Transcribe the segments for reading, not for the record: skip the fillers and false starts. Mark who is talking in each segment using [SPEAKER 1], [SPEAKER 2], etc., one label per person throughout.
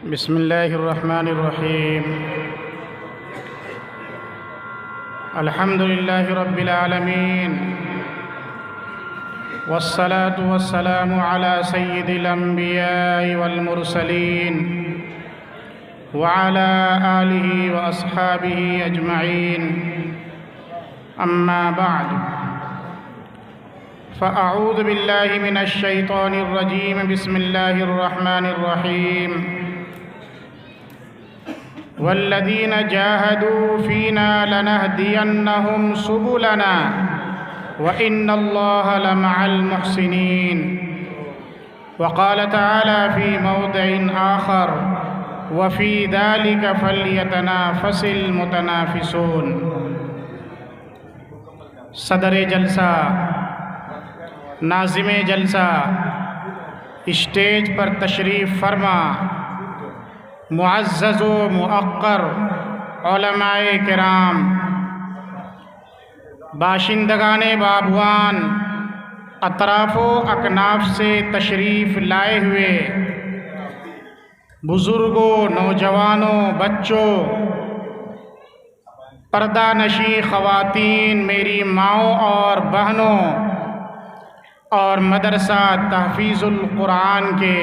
[SPEAKER 1] بسم الله الرحمن الرحيم. الحمد لله رب العالمين، والصلاة والسلام على سيد الأنبياء والمرسلين وعلى آله وأصحابه أجمعين. أما بعد، فأعوذ بالله من الشيطان الرجيم. بسم الله الرحمن الرحيم. والذين جاهدوا فينا لنهدينهم سبلنا وإن الله لمع المحسنين. وقال تعالى في موضع آخر: وفي ذلك فليتنافس المتنافسون. صدر جلسہ، ناظم جلسہ، اسٹیج پر تشریف فرما معزز و مؤقر علماء کرام، باشندگان بابوان، اطراف و اکناف سے تشریف لائے ہوئے بزرگوں، نوجوانوں، بچوں، پردہ نشی خواتین، میری ماؤں اور بہنوں، اور مدرسہ تحفیظ القرآن کے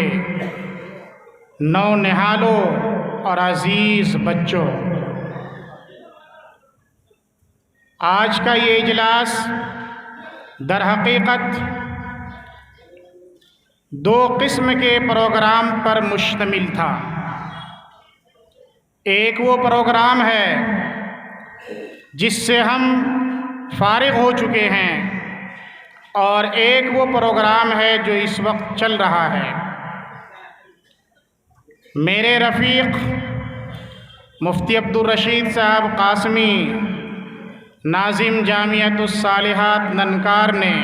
[SPEAKER 1] نونہالوں اور عزیز بچوں، آج کا یہ اجلاس در حقیقت دو قسم کے پروگرام پر مشتمل تھا. ایک وہ پروگرام ہے جس سے ہم فارغ ہو چکے ہیں، اور ایک وہ پروگرام ہے جو اس وقت چل رہا ہے. میرے رفیق مفتی عبدالرشید صاحب قاسمی، ناظم جامعۃ الصالحات ننکار نے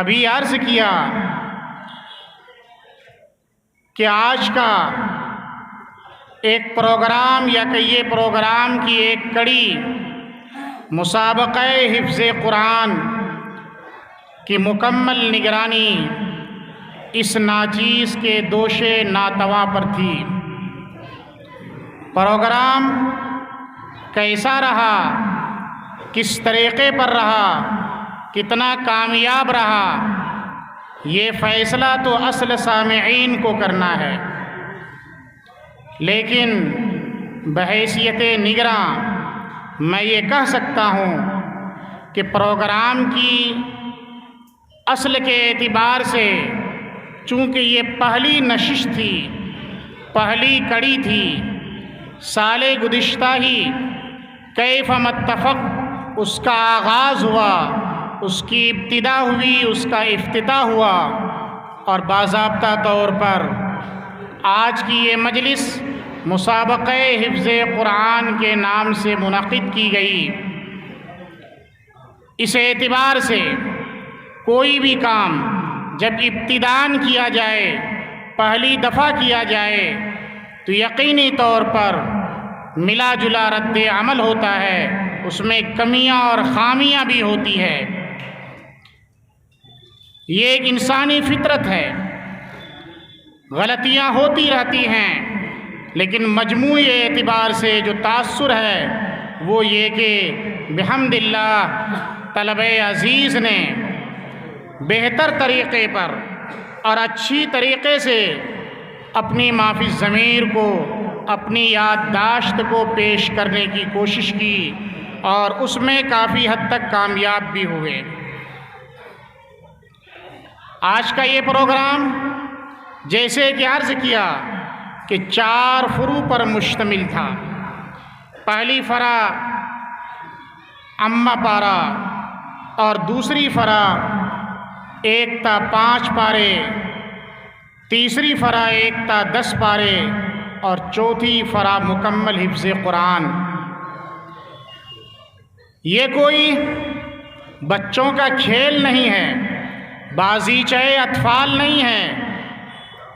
[SPEAKER 1] ابھی عرض کیا کہ آج کا ایک پروگرام یا کہ یہ پروگرام کی ایک کڑی مسابقہ حفظ قرآن کی مکمل نگرانی اس ناچیز کے دوش ناتواں پر تھی. پروگرام کیسا رہا، کس طریقے پر رہا، کتنا کامیاب رہا، یہ فیصلہ تو اصل سامعین کو کرنا ہے، لیکن بحیثیت نگراں میں یہ کہہ سکتا ہوں کہ پروگرام کی اصل کے اعتبار سے، چونکہ یہ پہلی نشست تھی، پہلی کڑی تھی، سال گزشتہ ہی کیف متفق اس کا آغاز ہوا، اس کی ابتدا ہوئی، اس کا افتتاح ہوا، اور باضابطہ طور پر آج کی یہ مجلس مسابقہ حفظ قرآن کے نام سے منعقد کی گئی. اس اعتبار سے کوئی بھی کام جب ابتداءً کیا جائے، پہلی دفعہ کیا جائے، تو یقینی طور پر ملا جلا رد عمل ہوتا ہے، اس میں کمیاں اور خامیاں بھی ہوتی ہے. یہ ایک انسانی فطرت ہے، غلطیاں ہوتی رہتی ہیں، لیکن مجموعی اعتبار سے جو تاثر ہے وہ یہ کہ بحمد اللہ طلبہ عزیز نے بہتر طریقے پر اور اچھی طریقے سے اپنی مافی ضمیر کو، اپنی یادداشت کو پیش کرنے کی کوشش کی، اور اس میں کافی حد تک کامیاب بھی ہوئے. آج کا یہ پروگرام جیسے کہ عرض کیا کہ 4 فروع پر مشتمل تھا. پہلی فرع عامہ پارہ، اور دوسری فرع 1 تا 5 پارے، تیسری فرع 1 تا 10 پارے، اور چوتھی فرع مکمل حفظ قرآن. یہ کوئی بچوں کا کھیل نہیں ہے، بازیچہ اطفال نہیں ہے،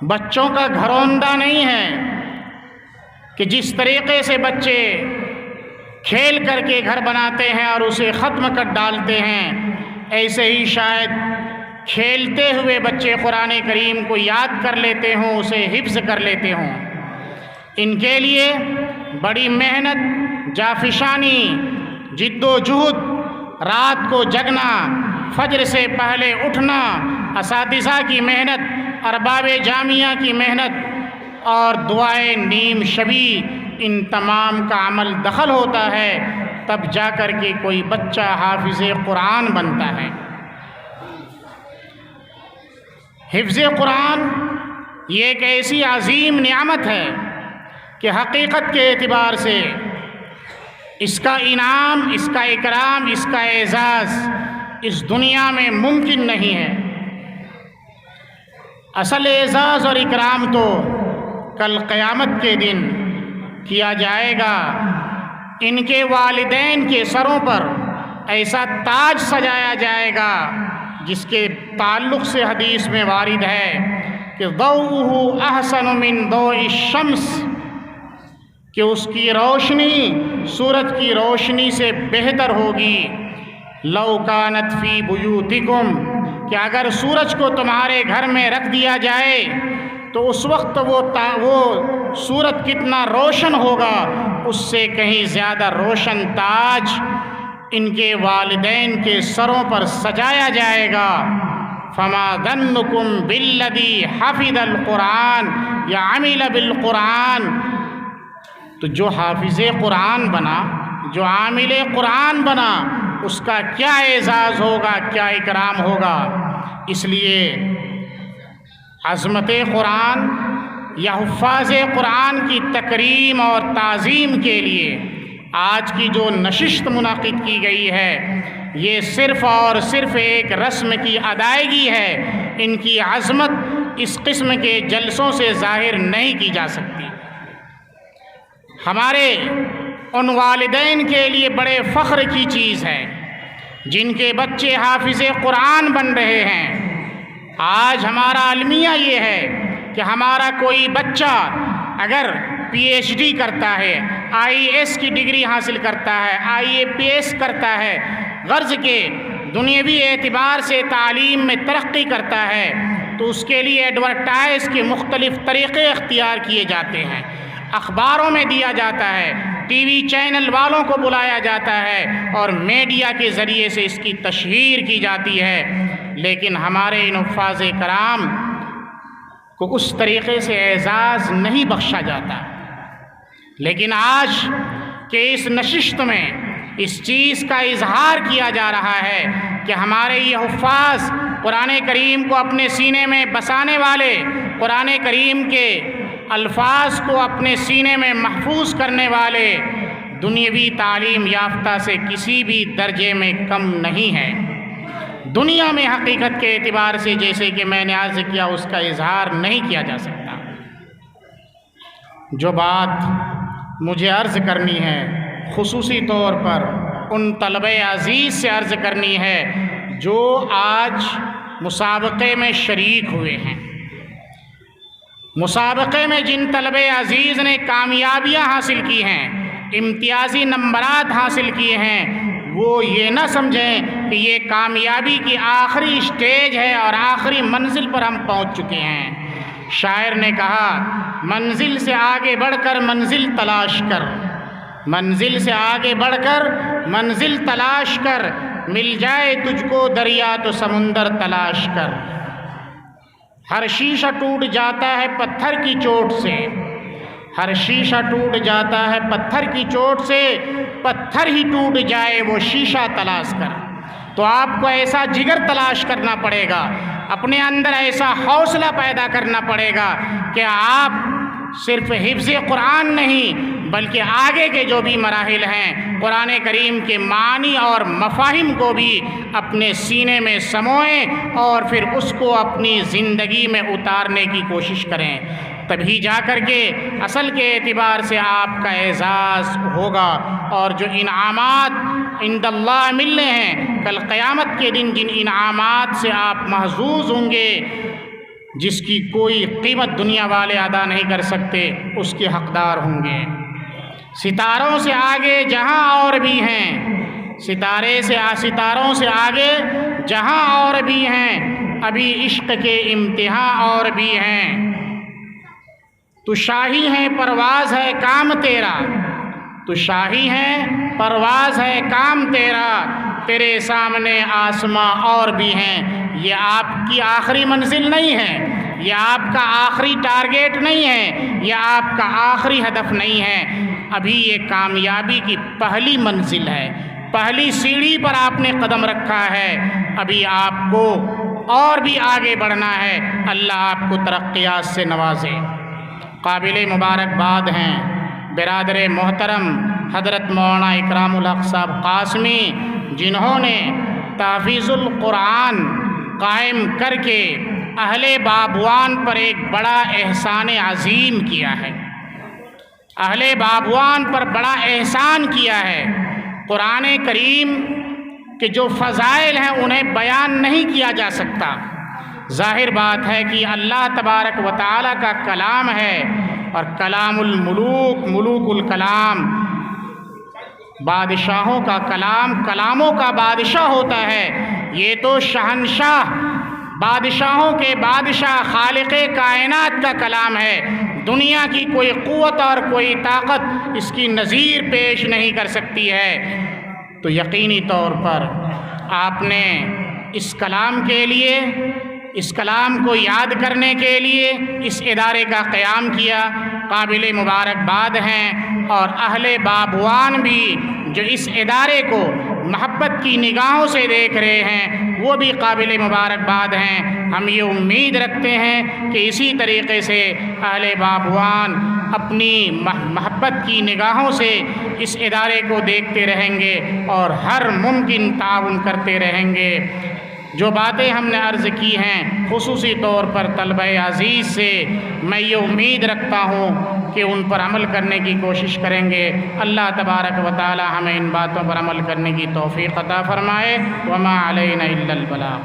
[SPEAKER 1] بچوں کا گھروندہ نہیں ہے کہ جس طریقے سے بچے کھیل کر کے گھر بناتے ہیں اور اسے ختم کر ڈالتے ہیں، ایسے ہی شاید کھیلتے ہوئے بچے قرآن کریم کو یاد کر لیتے ہوں، اسے حفظ کر لیتے ہوں۔ ان کے لیے بڑی محنت، جافشانی، جد و جہد، رات کو جگنا، فجر سے پہلے اٹھنا، اساتذہ کی محنت، ارباب جامعہ کی محنت اور دعائے نیم شبی، ان تمام کا عمل دخل ہوتا ہے، تب جا کر کے کوئی بچہ حافظ قرآن بنتا ہے۔ حفظ قرآن یہ ایک ایسی عظیم نعمت ہے کہ حقیقت کے اعتبار سے اس کا انعام، اس کا اکرام، اس کا اعزاز اس دنیا میں ممکن نہیں ہے۔ اصل اعزاز اور اکرام تو کل قیامت کے دن کیا جائے گا۔ ان کے والدین کے سروں پر ایسا تاج سجایا جائے گا جس کے تعلق سے حدیث میں وارد ہے کہ ضوءہ احسن من ضوء الشمس، کہ اس کی روشنی سورج کی روشنی سے بہتر ہوگی۔ لو کانت فی بیوتکم، کہ اگر سورج کو تمہارے گھر میں رکھ دیا جائے تو اس وقت وہ سورج کتنا روشن ہوگا، اس سے کہیں زیادہ روشن تاج ان کے والدین کے سروں پر سجایا جائے گا۔ فما ظنکم بالذی حفظ القرآن یا عمل بالقرآن، تو جو حافظ قرآن بنا، جو عامل قرآن بنا، اس کا کیا اعزاز ہوگا، کیا اکرام ہوگا۔ اس لیے عظمت قرآن یا حفاظ قرآن کی تکریم اور تعظیم کے لیے آج کی جو نشست منعقد کی گئی ہے، یہ صرف اور صرف ایک رسم کی ادائیگی ہے۔ ان کی عظمت اس قسم کے جلسوں سے ظاہر نہیں کی جا سکتی۔ ہمارے ان والدین کے لیے بڑے فخر کی چیز ہے جن کے بچے حافظ قرآن بن رہے ہیں۔ آج ہمارا المیہ یہ ہے کہ ہمارا کوئی بچہ اگر پی ایچ ڈی کرتا ہے، آئی ایس کی ڈگری حاصل کرتا ہے، آئی اے پی ایس کرتا ہے، غرض کے دنیاوی اعتبار سے تعلیم میں ترقی کرتا ہے، تو اس کے لیے ایڈورٹائز کے مختلف طریقے اختیار کیے جاتے ہیں، اخباروں میں دیا جاتا ہے، ٹی وی چینل والوں کو بلایا جاتا ہے اور میڈیا کے ذریعے سے اس کی تشہیر کی جاتی ہے۔ لیکن ہمارے ان حفاظ کرام کو اس طریقے سے اعزاز نہیں بخشا جاتا۔ لیکن آج کے اس نشست میں اس چیز کا اظہار کیا جا رہا ہے کہ ہمارے یہ حفاظ، قرآن کریم کو اپنے سینے میں بسانے والے، قرآن کریم کے الفاظ کو اپنے سینے میں محفوظ کرنے والے، دنیاوی تعلیم یافتہ سے کسی بھی درجے میں کم نہیں ہے۔ دنیا میں حقیقت کے اعتبار سے جیسے کہ میں نے عرض کیا، اس کا اظہار نہیں کیا جا سکتا۔ جو بات مجھے عرض کرنی ہے، خصوصی طور پر ان طلبہ عزیز سے عرض کرنی ہے جو آج مسابقے میں شریک ہوئے ہیں۔ مسابقے میں جن طلبہ عزیز نے کامیابیاں حاصل کی ہیں، امتیازی نمبرات حاصل کیے ہیں، وہ یہ نہ سمجھیں کہ یہ کامیابی کی آخری اسٹیج ہے اور آخری منزل پر ہم پہنچ چکے ہیں۔ شاعر نے کہا، منزل سے آگے بڑھ کر منزل تلاش کر، منزل سے آگے بڑھ کر منزل تلاش کر، مل جائے تجھ کو دریا تو سمندر تلاش کر۔ ہر شیشہ ٹوٹ جاتا ہے پتھر کی چوٹ سے، ہر شیشہ ٹوٹ جاتا ہے پتھر کی چوٹ سے، پتھر ہی ٹوٹ جائے وہ شیشہ تلاش کر۔ تو آپ کو ایسا جگر تلاش کرنا پڑے گا، اپنے اندر ایسا حوصلہ پیدا کرنا پڑے گا کہ آپ صرف حفظ قرآن نہیں بلکہ آگے کے جو بھی مراحل ہیں، قرآن کریم کے معنی اور مفاہیم کو بھی اپنے سینے میں سموئیں اور پھر اس کو اپنی زندگی میں اتارنے کی کوشش کریں۔ تبھی جا کر کے اصل کے اعتبار سے آپ کا اعزاز ہوگا، اور جو انعامات عند اللہ ملنے ہیں، کل قیامت کے دن جن انعامات سے آپ محظوظ ہوں گے، جس کی کوئی قیمت دنیا والے ادا نہیں کر سکتے، اس کے حقدار ہوں گے۔ ستاروں سے آگے جہاں اور بھی ہیں، ستاروں سے آگے جہاں اور بھی ہیں، ابھی عشق کے امتحان اور بھی ہیں۔ تو شاہی ہے پرواز ہے کام تیرا، تو شاہی ہے پرواز ہے کام تیرا، تیرے سامنے آسماں اور بھی ہیں۔ یہ آپ کی آخری منزل نہیں ہے، یہ آپ کا آخری ٹارگیٹ نہیں ہے، یہ آپ کا آخری ہدف نہیں ہے، ابھی یہ کامیابی کی پہلی منزل ہے، پہلی سیڑھی پر آپ نے قدم رکھا ہے، ابھی آپ کو اور بھی آگے بڑھنا ہے۔ اللہ آپ کو ترقیات سے نوازے۔ قابل مبارکباد ہیں برادر محترم حضرت مولانا اکرام الحق صاحب قاسمی، جنہوں نے تحفیظ القرآن قائم کر کے اہل بابوان پر ایک بڑا احسان عظیم کیا ہے، اہل بابوان پر بڑا احسان کیا ہے۔ قرآن کریم کے جو فضائل ہیں انہیں بیان نہیں کیا جا سکتا۔ ظاہر بات ہے کہ اللہ تبارک و تعالیٰ کا کلام ہے، اور کلام الملوک، ملوک الکلام، بادشاہوں کا کلام، کلاموں کا بادشاہ ہوتا ہے۔ یہ تو شہنشاہ، بادشاہوں کے بادشاہ، خالق کائنات کا کلام ہے۔ دنیا کی کوئی قوت اور کوئی طاقت اس کی نظیر پیش نہیں کر سکتی ہے۔ تو یقینی طور پر آپ نے اس کلام کے لیے، اس کلام کو یاد کرنے کے لیے اس ادارے کا قیام کیا، قابل مبارکباد ہیں۔ اور اہل بابوان بھی جو اس ادارے کو محبت کی نگاہوں سے دیکھ رہے ہیں وہ بھی قابل مبارکباد ہیں۔ ہم یہ امید رکھتے ہیں کہ اسی طریقے سے اہل بابوان اپنی محبت کی نگاہوں سے اس ادارے کو دیکھتے رہیں گے اور ہر ممکن تعاون کرتے رہیں گے۔ جو باتیں ہم نے عرض کی ہیں خصوصی طور پر طلبہ عزیز سے میں یہ امید رکھتا ہوں کہ ان پر عمل کرنے کی کوشش کریں گے۔ اللہ تبارک و تعالی ہمیں ان باتوں پر عمل کرنے کی توفیق عطا فرمائے۔ وما علینا الا البلاغ۔